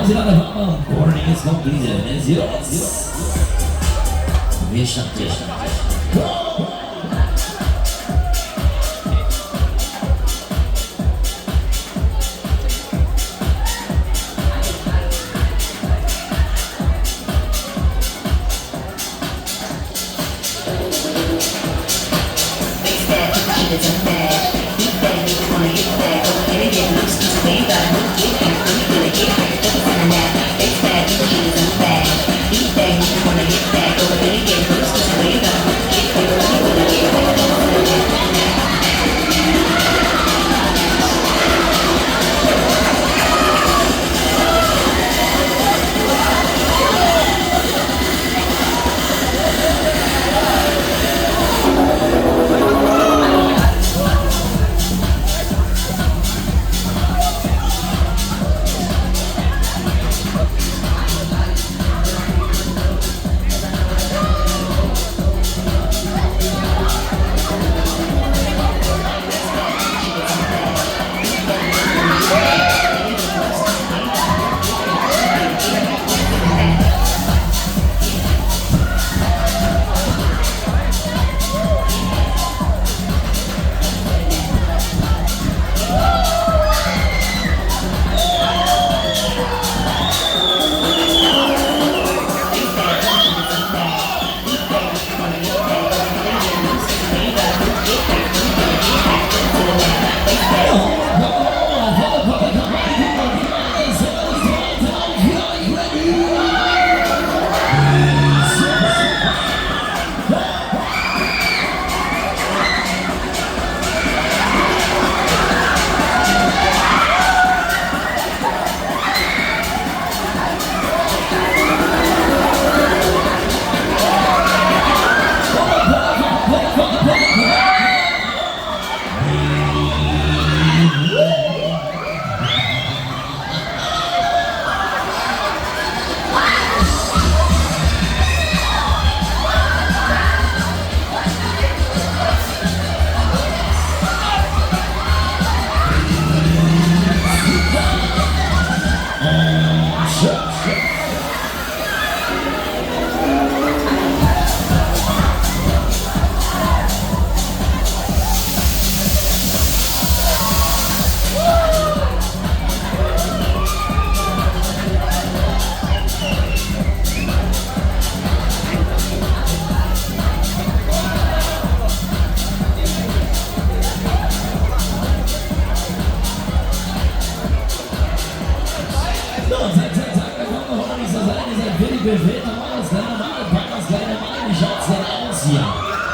Sie lange warten. Warning, jetzt kommt diese Version. Wir starten.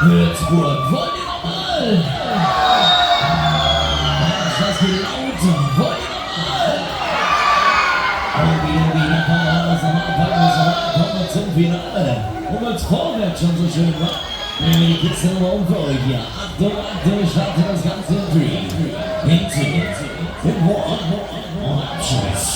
Würzburg, wollt ihr nochmal? Mensch, das geht lauter, wollt ihr nochmal? Wieder kommen wir zum Finale. Und als vorwärts schon so schön war, nehmen wir die Kids nochmal um für euch hier. Achtung, startet das Ganze in 3, hinten, in 1 und Abschluss.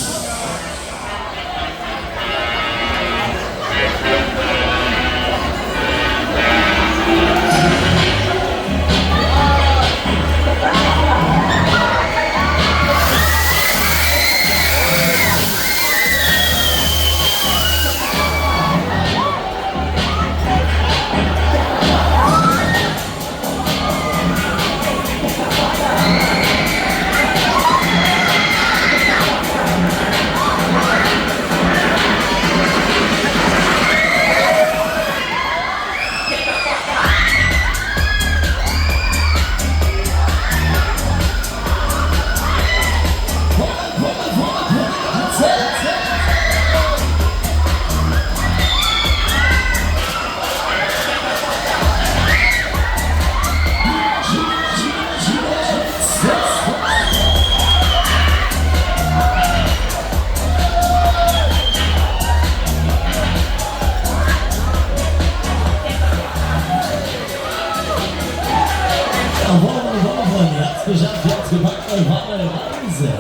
Geschafft, jetzt gepackt, Reise.